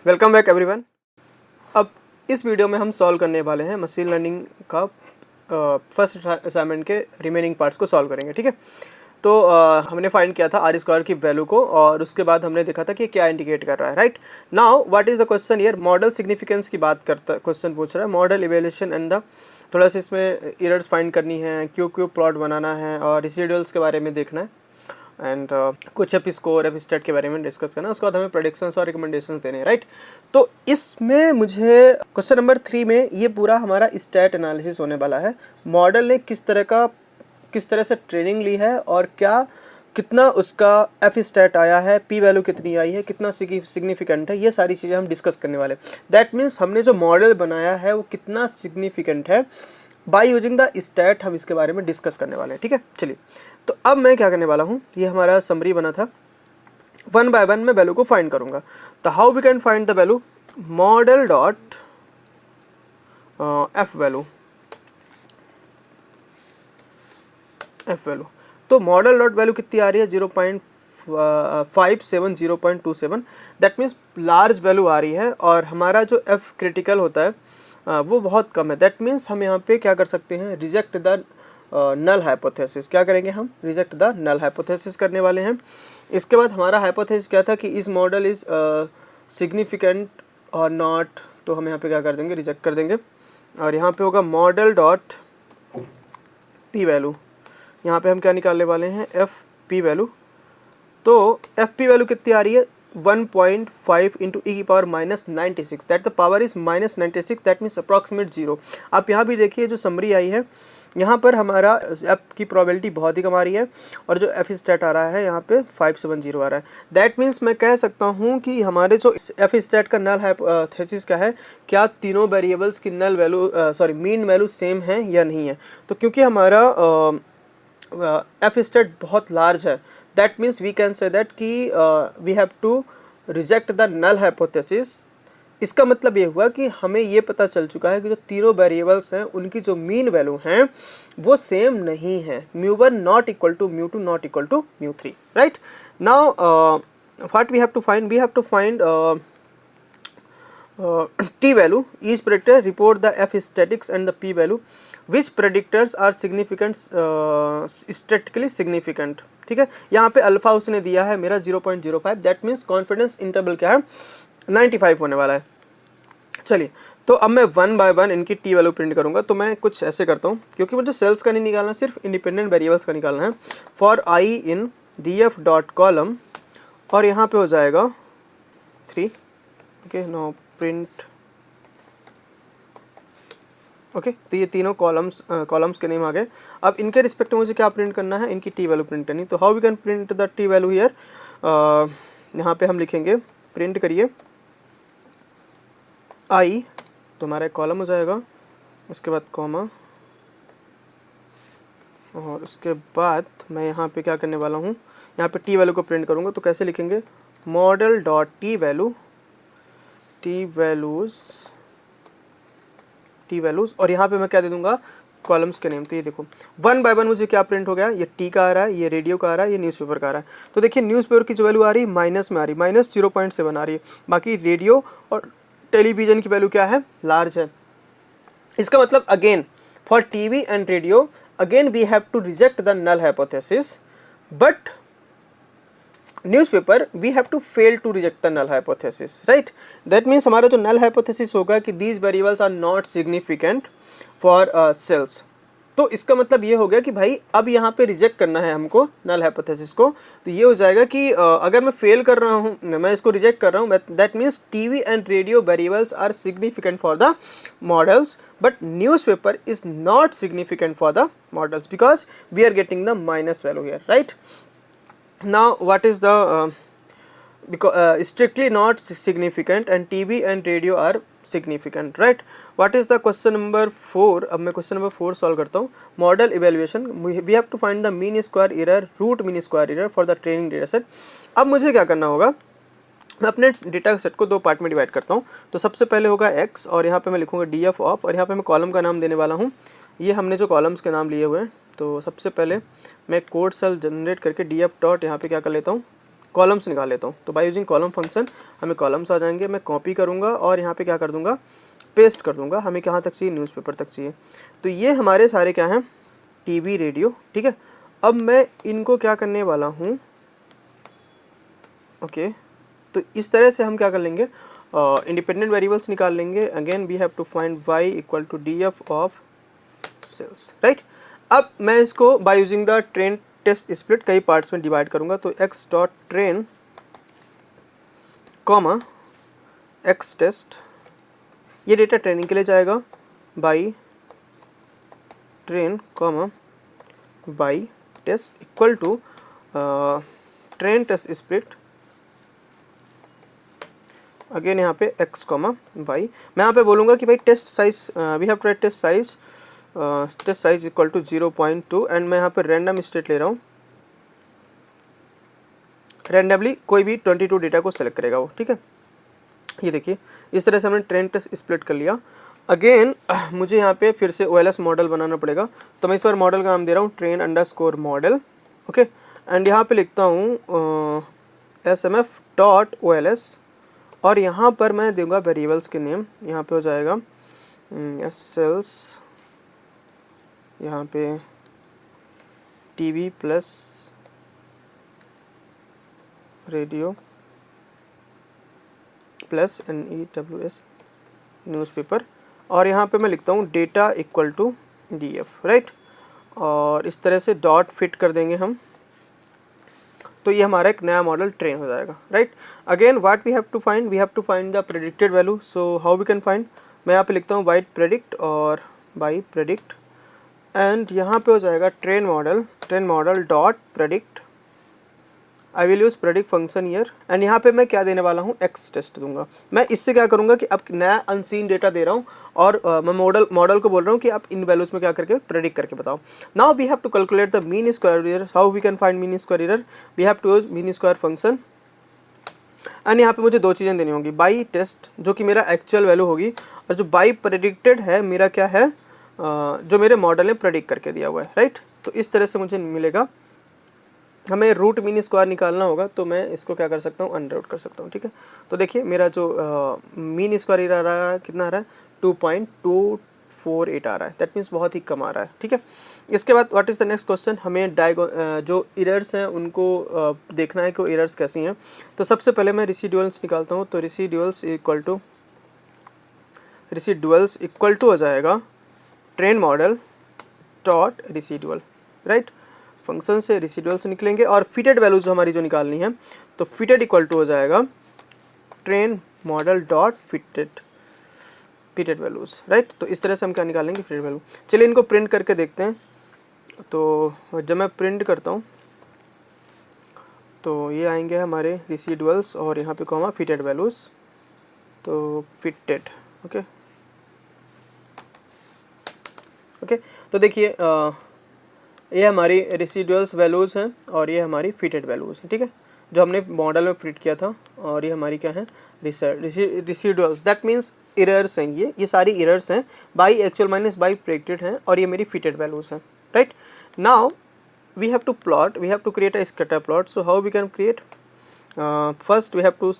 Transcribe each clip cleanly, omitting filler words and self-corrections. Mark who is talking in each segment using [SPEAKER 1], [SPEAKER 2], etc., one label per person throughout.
[SPEAKER 1] Welcome back everyone. अब इस video में हम सॉल्व करने वाले हैं मशीन लर्निंग का फर्स्ट असाइनमेंट के रिमेनिंग पार्ट्स को सॉल्व करेंगे। ठीक है, तो हमने फाइंड किया था आर स्क्वायर की वैल्यू को और उसके बाद हमने देखा था कि क्या इंडिकेट कर रहा है। Right now what is the question here, model significance की बात करता क्वेश्चन पूछ रहा है, मॉडल इवेल्यूशन एंड द थोड़ा सा इसमें एरर्स फाइंड करनी है, क्यू प्लॉट बनाना है और रेसिडुअल्स के बारे में देखना है एंड कुछ एफ स्कोर एफ स्टेट के बारे में डिस्कस करना है। उसके बाद हमें प्रेडिक्शंस और रिकमेंडेशंस देने हैं। राइट, तो इसमें मुझे क्वेश्चन नंबर 3 में ये पूरा हमारा स्टैट एनालिसिस होने वाला है। मॉडल ने किस तरह से ट्रेनिंग ली है और कितना उसका एफ स्टैट आया है, पी वैल्यू कितनी आई है, कितना सिग्निफिकेंट है, ये सारी चीज़ें हम डिस्कस करने वाले। दैट मीन्स हमने जो मॉडल बनाया है वो कितना सिग्निफिकेंट है, बाय यूजिंग द स्टैट हम इसके बारे में डिस्कस करने वाले हैं। ठीक है, चलिए तो अब मैं क्या करने वाला हूँ, ये हमारा समरी बना था, वन बाय वन मैं वैल्यू को फाइंड करूँगा। तो how we can find the value, model dot f value, तो मॉडल डॉट वैल्यू कितनी आ रही है 0.57 0.27, दैट मीन्स लार्ज वैल्यू आ रही है और हमारा जो एफ क्रिटिकल होता है वो बहुत कम है। दैट मीन्स हम यहाँ पे क्या कर सकते हैं, रिजेक्ट द नल हाइपोथेसिस। क्या करेंगे हम, रिजेक्ट द नल हाइपोथेसिस करने वाले हैं। इसके बाद हमारा हाइपोथेसिस क्या था कि इस मॉडल इज सिग्निफिकेंट और नॉट, तो हम यहाँ पे क्या कर देंगे, रिजेक्ट कर देंगे। और यहाँ पे होगा मॉडल डॉट पी वैल्यू, यहाँ पे हम क्या निकालने वाले हैं, एफ पी वैल्यू। तो एफ पी वैल्यू कितनी आ रही है 1.5 इंटू ई की power -96, that the power is -96, that means approximate 0। आप यहाँ भी देखिए जो समरी आई है यहाँ पर हमारा एफ की प्रोबेबिलिटी बहुत ही कम आ रही है और जो एफ स्टैट आ रहा है यहाँ पे 570 आ रहा है। दैट मीन्स मैं कह सकता हूँ कि हमारे जो एफ स्टैट का नल हाइपोथेसिस क्या है, क्या तीनों वेरिएबल्स की null value mean value same है या नहीं है। तो क्योंकि हमारा एफ स्टेट बहुत लार्ज है, that means we can say that कि we have to reject the null hypothesis. इसका मतलब ये हुआ कि हमें ये पता चल चुका है कि जो तीनों वेरिएबल्स हैं उनकी जो मीन वैल्यू हैं वो सेम नहीं है, μ1 not equal to μ2 not equal to μ3। Right now what we have to find, we have to find T value, each predictor report the F statics and the P value, which predictors are significant, statistically significant। ठीक है, यहाँ पे alpha उसने दिया है मेरा 0.05, that means confidence interval क्या है 95 होने वाला है। चलिए तो अब मैं वन बाय वन इनकी टी वैल्यू प्रिंट करूँगा। तो मैं कुछ ऐसे करता हूँ, क्योंकि मुझे सेल्स का नहीं निकालना, सिर्फ इंडिपेंडेंट वेरिएबल्स का निकालना है। For I in D F dot column और यहाँ पे हो जाएगा 3, ओके नो प्रिंट, ओके तो ये तीनों कॉलम्स के नेम आ गए। अब इनके रिस्पेक्ट में मुझे क्या प्रिंट करना है, इनकी टी वैल्यू प्रिंट करनी। तो how we can print the t value here, यहाँ पे हम लिखेंगे प्रिंट करिए आई, तो हमारा एक कॉलम हो जाएगा, उसके बाद कॉमा और उसके बाद मैं यहाँ पे क्या करने वाला हूँ, यहाँ पे टी वैल्यू को प्रिंट करूँगा। तो कैसे लिखेंगे, मॉडल डॉट टी वैल्यूज और यहाँ पे मैं क्या दे दूंगा, कॉलम्स के नेम। तो ये देखो वन बाय वन मुझे क्या प्रिंट हो गया, ये टी का आ रहा है, ये रेडियो का आ रहा है, ये न्यूज़पेपर का आ रहा है। तो देखिए न्यूज़पेपर की जो वैल्यू आ रही है माइनस में आ रही है, -0.7 आ रही है, बाकी रेडियो और टेलीविजन की वैल्यू क्या है, लार्ज है। इसका मतलब again for TV and radio again we have to reject the null hypothesis, but newspaper we have to fail to reject the null hypothesis. Right, that means हमारा जो null hypothesis होगा कि these variables are not significant for sales. तो इसका मतलब ये हो गया कि भाई अब यहाँ पे रिजेक्ट करना है हमको नल हाइपोथेसिस को। तो ये हो जाएगा कि अगर मैं फेल कर रहा हूँ, मैं इसको रिजेक्ट कर रहा हूँ, that means TV and radio variables are significant for the models, but newspaper is not significant for the models because we are getting the minus value here. Right, now what is the because strictly not significant and TV and radio are significant, right? What is the question number 4? अब मैं question number 4 solve करता हूँ। Model evaluation, we have to find the mean square error, root mean square error for the training data set। अब मुझे क्या करना होगा, मैं अपने डेटा सेट को दो पार्ट में डिवाइड करता हूँ। तो सबसे पहले होगा x और यहाँ पे मैं लिखूँगा डी एफ ऑफ और यहाँ पे मैं कॉलम का नाम देने वाला हूँ। ये हमने जो कॉलम्स के नाम लिए हुए हैं, तो सबसे पहले मैं कोड सेल जनरेट करके डी एफ डॉट यहाँ पे क्या कर लेता हूँ, कॉलम्स निकाल लेता हूँ। तो बाय यूजिंग कॉलम फंक्शन हमें कॉलम्स आ जाएंगे, मैं कॉपी करूँगा और यहाँ पे क्या कर दूँगा, पेस्ट कर दूँगा। हमें कहाँ तक चाहिए, न्यूज़पेपर तक चाहिए। तो ये हमारे सारे क्या हैं, टीवी, रेडियो, ठीक है। अब मैं इनको क्या करने वाला हूँ, ओके, तो इस तरह से हम क्या कर लेंगे, इंडिपेंडेंट वेरिएबल्स निकाल लेंगे। Again we have to find y equal to D F of sales, right. अब मैं इसको by using the train test split कई पार्ट्स में डिवाइड करूंगा। तो x dot train comma x test, ये डेटा ट्रेनिंग के लिए जाएगा, y train comma y test equal to train test split again यहाँ पे x कॉमा वाई। मैं यहाँ पे बोलूँगा कि भाई test size, we have to write test size equal to 0.2 and मैं यहाँ पे रैंडम स्टेट ले रहा हूँ, रैंडमली कोई भी 22 डेटा को सेलेक्ट करेगा वो, ठीक है। ये देखिए इस तरह से हमने ट्रेन टेस्ट स्प्लिट कर लिया। अगेन मुझे यहाँ पे फिर से OLS मॉडल बनाना पड़ेगा। तो मैं इस बार मॉडल का नाम दे रहा हूँ train underscore model, okay. And यहाँ पे लिखता हूँ SMF डॉट OLS और यहाँ पर मैं दूंगा वेरिएबल्स के नेम। यहाँ पे हो जाएगा सेल्स, यहाँ पे TV plus radio plus NEWS newspaper, और यहाँ पे मैं लिखता हूँ data equal to DF, right. और इस तरह से डॉट फिट कर देंगे हम, तो ये हमारा एक नया मॉडल ट्रेन हो जाएगा, right. Again what we have to find the predicted value. So how we can find, मैं यहाँ पे लिखता हूँ बाई प्रेडिक्ट और बाई प्रेडिक्ट एंड यहाँ पे हो जाएगा train model dot predict. I will use predict function here and यहाँ पे मैं क्या देने वाला हूँ, एक्स टेस्ट दूंगा। मैं इससे क्या करूँगा कि अब नया अनसीन डेटा दे रहा हूँ और मैं मॉडल को बोल रहा हूँ कि आप इन वैल्यूज़ में क्या करके प्रेडिक्ट करके बताओ। Now we have to calculate the mean square error. How we can find mean square error, we have to use mean square function and यहाँ पे मुझे दो चीज़ें देनी होंगी, बाई टेस्ट जो कि मेरा एक्चुअल वैल्यू होगी, और जो बाई प्रेडिक्टेड है मेरा क्या है, जो मेरे मॉडल ने प्रेडिक्ट करके दिया हुआ है, राइट। तो इस तरह से मुझे मिलेगा। हमें रूट मीन स्क्वायर निकालना होगा, तो मैं इसको क्या कर सकता हूँ, अंडर रूट कर सकता हूँ, ठीक है। तो देखिए मेरा जो मीन स्क्वायर आ रहा है कितना आ रहा है, 2.248 आ रहा है। दैट मीन्स बहुत ही कम आ रहा है, ठीक है। इसके बाद what is the next question, हमें जो इरर्स हैं उनको देखना है कि इरर्स कैसी हैं। तो सबसे पहले मैं रेसिडुअल्स निकालता हूँ। तो रेसिडुअल्स इक्वल टू हो जाएगा train model dot residual, right. Function से रेसिडुअल से निकलेंगे और फिटेड वैल्यूज हमारी जो निकालनी है, तो फिटेड इक्वल टू हो जाएगा train model dot fitted values, right. तो इस तरह से हम क्या निकालेंगे, फिटेड वैल्यू। चलिए इनको प्रिंट करके देखते हैं। तो जब मैं प्रिंट करता हूँ तो ये आएंगे हमारे रेसिडुअल्स और यहाँ पे कॉमा फिटेड वैल्यूज, तो फिटेड, ओके। तो देखिए ये हमारी रेसिडुअल्स वैल्यूज़ हैं और ये हमारी फिटेड वैल्यूज़ हैं, ठीक है, जो हमने मॉडल में फिट किया था। और ये हमारी क्या है, रेसिडुअल्स, दैट मीन्स एरर्स हैं। ये सारी एरर्स हैं, y actual minus y predicted हैं, और ये मेरी फिटेड वैल्यूज़ हैं, right. Now we have to create a scatter plot. So how we can create, first we have to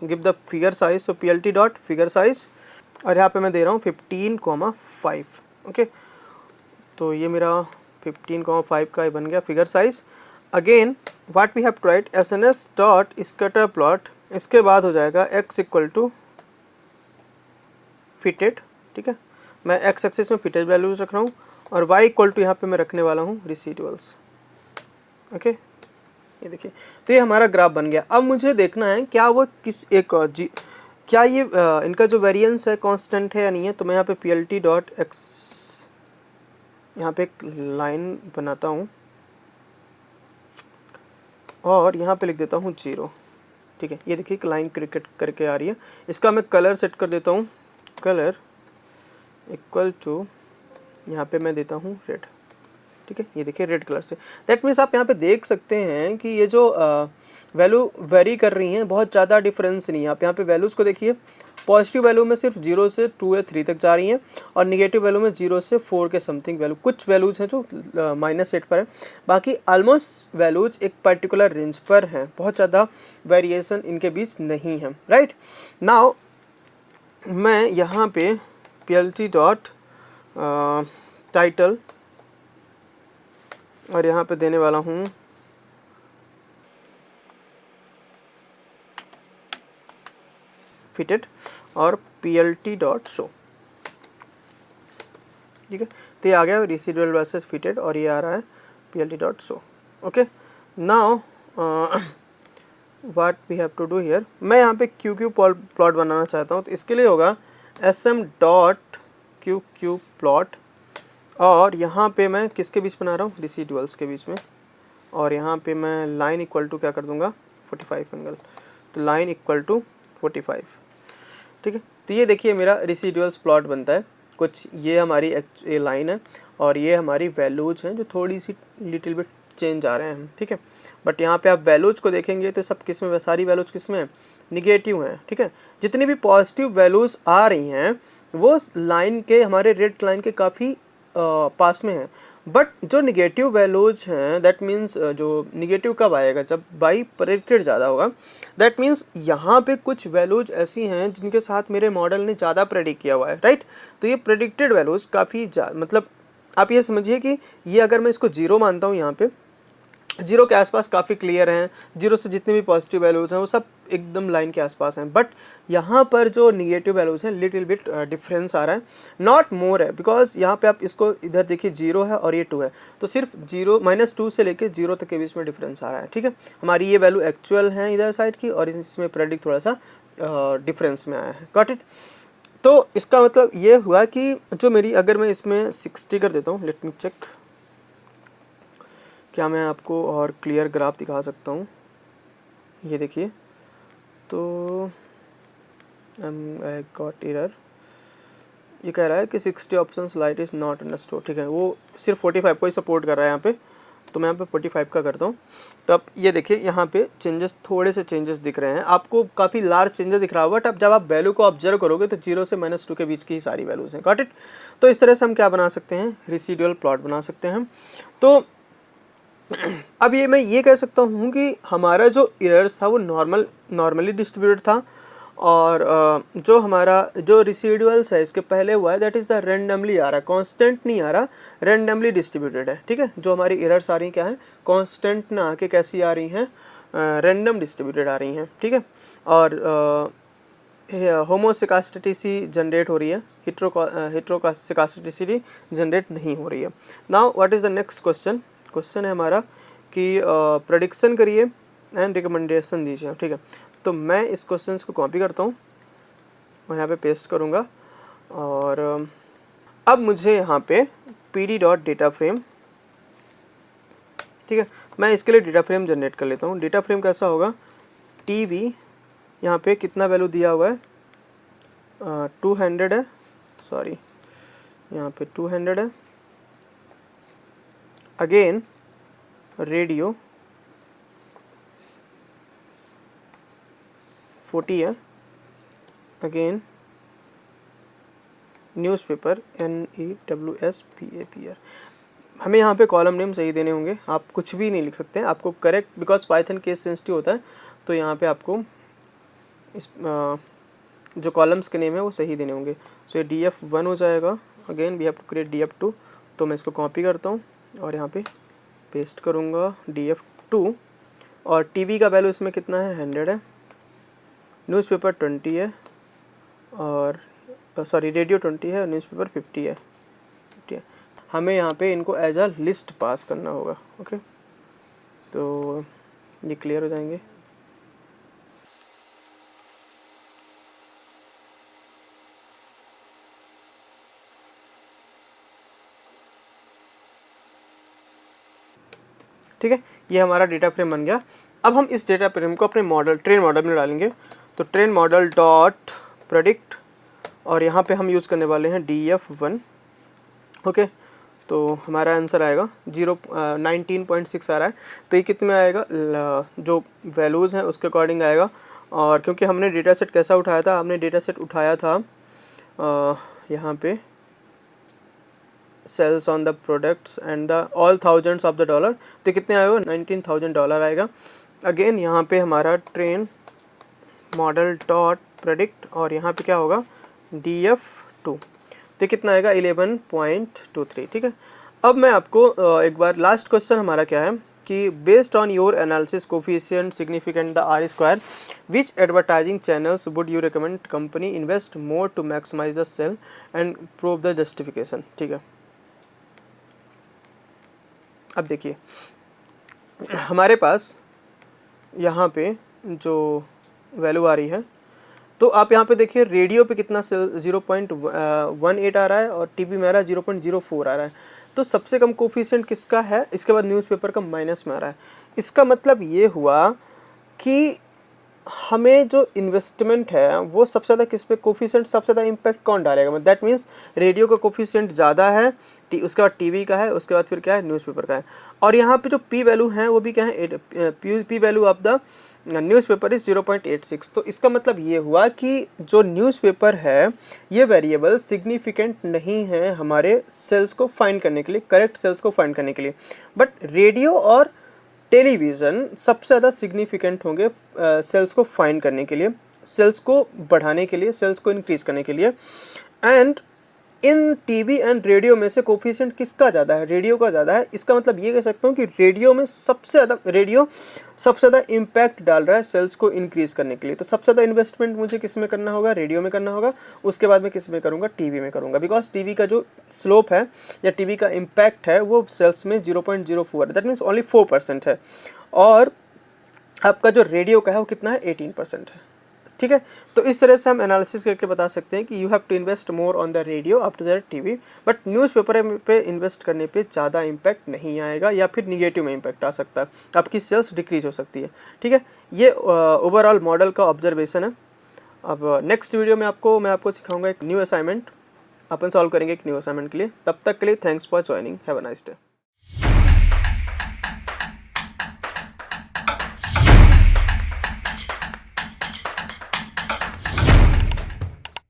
[SPEAKER 1] give the figure size. So PLT dot figure size, और यहाँ पे मैं दे रहा हूँ 15,5, ओके। तो ये मेरा 15,5 का बन गया figure size. Again what we have to write, SNS dot scatter plot. इसके बाद हो जाएगा x इक्वल टू फिटेड, ठीक है। मैं x एक्सिस में फिटेड वैल्यूज रख रहा हूँ और y इक्वल टू यहाँ पे मैं रखने वाला हूँ रेसिडुअल्स, ओके। ये देखिए, तो ये हमारा ग्राफ बन गया। अब मुझे देखना है क्या वो क्या ये इनका जो वेरिएंस है कांस्टेंट है या नहीं है। तो मैं यहाँ पे PLT डॉट x, यहाँ पे एक लाइन बनाता हूँ और यहाँ पे लिख देता हूँ 0, ठीक है। ये देखिए एक लाइन क्रिकेट करके आ रही है। इसका मैं कलर सेट कर देता हूँ, कलर इक्वल टू, यहाँ पे मैं देता हूँ रेड, ठीक है, ये देखिए रेड कलर से। दैट मीन्स आप यहाँ पे देख सकते हैं कि ये जो वैल्यू वेरी कर रही हैं, बहुत ज़्यादा डिफरेंस नहीं है। आप यहाँ पे वैल्यूज़ को देखिए, पॉजिटिव वैल्यू में सिर्फ 0 से 2 या 3 तक जा रही हैं, और निगेटिव वैल्यू में 0 से 4 के समथिंग वैल्यू, कुछ वैल्यूज़ हैं जो -8 पर है, बाकी ऑलमोस्ट वैल्यूज एक पर्टिकुलर रेंज पर हैं, बहुत ज़्यादा वेरिएशन इनके बीच नहीं है। राइट नाउ मैं यहाँ पे PLT डॉट टाइटल और यहाँ पे देने वाला हूँ फिटेड और PLT डॉट शो। ठीक है, तो ये आ गया रेसिडुअल वर्सेस फिटेड, और ये आ रहा है PLT dot show. Okay, now what we have to do here, मैं यहाँ पे QQ प्लॉट बनाना चाहता हूँ, तो इसके लिए होगा SM डॉट QQ प्लॉट, और यहाँ पे मैं किसके बीच बना रहा हूँ, रेसिडुअल्स के बीच में, और यहाँ पे मैं लाइन इक्वल टू क्या कर दूँगा 45 एंगल, तो लाइन इक्वल टू 45। ठीक है, तो ये देखिए मेरा रेसिडुअल्स प्लॉट बनता है कुछ, ये हमारी ये लाइन है और ये हमारी वैल्यूज हैं जो थोड़ी सी लिटिल बिट चेंज आ रहे हैं। ठीक है, बट यहाँ पे आप वैल्यूज को देखेंगे तो सब किस में, सारी वैल्यूज किस में निगेटिव हैं। ठीक है, जितनी भी पॉजिटिव वैल्यूज आ रही हैं वो लाइन के, हमारे रेड लाइन के काफ़ी पास में है, बट जो निगेटिव वैल्यूज हैं दैट मीन्स जो निगेटिव कब आएगा, जब बाई प्रेडिक्टेड ज़्यादा होगा। दैट मीन्स यहाँ पे कुछ वैल्यूज ऐसी हैं जिनके साथ मेरे मॉडल ने ज़्यादा प्रेडिक्ट किया हुआ है। राइट, तो ये प्रेडिक्टेड वैल्यूज़ काफ़ी मतलब आप ये समझिए कि ये अगर मैं इसको 0 मानता हूँ, यहाँ पे 0 के आसपास काफ़ी क्लियर हैं, 0 से जितने भी पॉजिटिव वैल्यूज़ हैं वो सब एकदम लाइन के आसपास हैं, बट यहाँ पर जो निगेटिव वैल्यूज़ हैं लिटिल बिट डिफरेंस आ रहा है, नॉट मोर है, बिकॉज यहाँ पे आप इसको इधर देखिए 0 है और ये 2 है, तो सिर्फ -2 से लेके 0 तक के बीच में डिफरेंस आ रहा है। ठीक है, हमारी ये वैल्यू एक्चुअल है इधर साइड की, और इसमें प्रेडिक्ट थोड़ा सा डिफरेंस में आया है। गॉट इट, तो इसका मतलब ये हुआ कि जो मेरी, अगर मैं इसमें 60 कर देता हूँ, लेट मी चेक, क्या मैं आपको और क्लियर ग्राफ दिखा सकता हूँ। ये देखिए, तो आई गॉट एरर, ये कह रहा है कि 60 options light is not understood. ठीक है, वो सिर्फ 45 को ही सपोर्ट कर रहा है यहाँ पे, तो मैं यहाँ पे 45 का करता हूँ। तो अब ये देखिए यहाँ पे चेंजेस, थोड़े से चेंजेस दिख रहे हैं आपको, काफ़ी लार्ज चेंजेस दिख रहा है, बट अब जब आप वैल्यू को ऑब्जर्व करोगे तो 0 से -2 के बीच की ही सारी वैल्यूज़ हैं। गॉट इट, तो इस तरह से हम क्या बना सकते हैं, रेसिडुअल प्लॉट बना सकते हैं। तो अब ये मैं ये कह सकता हूँ कि हमारा जो एरर्स था वो नॉर्मली डिस्ट्रीब्यूटेड था, और जो हमारा जो रेसिडुअल्स है इसके पहले हुआ है दैट इज़ द रैंडमली आ रहा है, कांस्टेंट नहीं आ रहा, रैंडमली डिस्ट्रीब्यूटेड है। ठीक है, जो हमारी एरर्स आ रही हैं क्या है, कांस्टेंट ना आके कैसी आ रही हैं, रैंडम डिस्ट्रीब्यूटेड आ रही हैं। ठीक है, और होमोसिकास्टिसिटी जनरेट हो रही है, हेट्रोसिकास्टिसिटी जनरेट नहीं हो रही है। Now what is the next question, question है हमारा कि प्रेडिक्शन करिए एंड रिकमेंडेशन दीजिए। ठीक है, तो मैं इस क्वेश्चन को कॉपी करता हूँ और यहाँ पे पेस्ट करूँगा, और अब मुझे यहाँ पे PD डॉट डेटा फ्रेम, ठीक है, मैं इसके लिए डेटा फ्रेम जनरेट कर लेता हूँ। डेटा फ्रेम कैसा होगा, TV, यहाँ पे कितना वैल्यू दिया हुआ है, 200 है, सॉरी यहाँ पे 200 है, अगेन रेडियो 40 है, अगेन न्यूज़पेपर NEWSPAPR। हमें यहाँ पे कॉलम नेम सही देने होंगे, आप कुछ भी नहीं लिख सकते हैं, आपको correct, because Python case sensitive होता है, तो यहाँ पे आपको इस जो कॉलम्स के नेम है वो सही देने होंगे। सो ये DF1 हो जाएगा, again we have to create DF2, तो मैं इसको कॉपी करता हूँ और यहाँ पे पेस्ट करूँगा DF2, और TV का वैल्यू इसमें कितना है, 100 है, न्यूज़पेपर 20 है, और सॉरी रेडियो 20 है, न्यूज़पेपर 50 है। ठीक है, हमें यहाँ पे इनको एज अ लिस्ट पास करना होगा। ओके, तो ये क्लियर हो जाएंगे। ठीक है, ये हमारा डेटा फ्रेम बन गया। अब हम इस डेटा फ्रेम को अपने मॉडल, ट्रेन मॉडल में डालेंगे, तो ट्रेन मॉडल डॉट प्रेडिक्ट, और यहाँ पे हम यूज़ करने वाले हैं DF1। ओके, तो हमारा आंसर आएगा 19.6 आ रहा है। तो ये कितने में आएगा, जो वैल्यूज़ हैं उसके अकॉर्डिंग आएगा। और क्योंकि हमने डेटा सेट कैसा उठाया था, हमने डेटा सेट उठाया था यहाँ पे sales on the products and the all thousands of the dollar, तो कितने आएगा, $19,000 आएगा। अगेन यहाँ पे हमारा ट्रेन मॉडल डॉट प्रेडिक्ट और यहाँ पे क्या होगा DF2, तो कितना आएगा 11.23। ठीक है, अब मैं आपको एक बार लास्ट क्वेश्चन हमारा क्या है कि based on your analysis coefficient significant the R square which advertising channels would you recommend company invest more to maximize the sale and prove the justification. ठीक है, अब देखिए हमारे पास यहाँ पे जो वैल्यू आ रही है, तो आप यहाँ पे देखिए रेडियो पे कितना सेल 0.18 आ रहा है और टीवी में आ रहा है 0.04 आ रहा है। तो सबसे कम कोफिशिएंट किसका है, इसके बाद न्यूज़पेपर का माइनस में आ रहा है। इसका मतलब ये हुआ कि हमें जो इन्वेस्टमेंट है वो सबसे ज़्यादा किस पे, कोफिशिएंट सबसे ज़्यादा इम्पैक्ट कौन डालेगा, मतलब दैट मीन्स रेडियो का कोफिशिएंट ज़्यादा है, उसके बाद टीवी का है, उसके बाद फिर क्या है न्यूज़पेपर का है। और यहाँ पे जो पी वैल्यू है वो भी क्या है, P value of the newspaper is 0.86। तो इसका मतलब ये हुआ कि जो न्यूज़पेपर है ये वेरिएबल सिग्निफिकेंट नहीं है हमारे सेल्स को फाइंड करने के लिए, करेक्ट सेल्स को फाइंड करने के लिए। बट रेडियो और टेलीविज़न सबसे ज़्यादा सिग्निफिकेंट होंगे सेल्स को फाइंड करने के लिए, सेल्स को बढ़ाने के लिए, सेल्स को इंक्रीज करने के लिए। And in TV and radio में से कोफिशिएंट किसका ज़्यादा है, रेडियो का ज़्यादा है। इसका मतलब ये कह सकता हूँ कि रेडियो में सबसे ज़्यादा इम्पैक्ट डाल रहा है सेल्स को इंक्रीज करने के लिए। तो सबसे ज़्यादा इन्वेस्टमेंट मुझे किस में करना होगा, रेडियो में करना होगा। उसके बाद में किस में करूँगा, टीवी में करूँगा, बिकॉज टीवी का जो स्लोप है या टीवी का इम्पैक्ट है वो सेल्स में 0.04 है, दैट मीन्स ओनली 4% है। और आपका जो रेडियो का है वो कितना है, 18% है। ठीक है, तो इस तरह से हम एनालिसिस करके बता सकते हैं कि you have to invest more on the radio up to the TV, but newspaper पे इन्वेस्ट करने पे ज़्यादा इम्पैक्ट नहीं आएगा या फिर निगेटिव में इम्पैक्ट आ सकता है, आपकी सेल्स डिक्रीज हो सकती है। ठीक है, ये ओवरऑल मॉडल का ऑब्जर्वेशन है। अब नेक्स्ट वीडियो में मैं आपको सिखाऊंगा एक न्यू असाइनमेंट, अपन सॉल्व करेंगे एक न्यू असाइनमेंट के लिए। तब तक के लिए thanks for joining, have a nice day.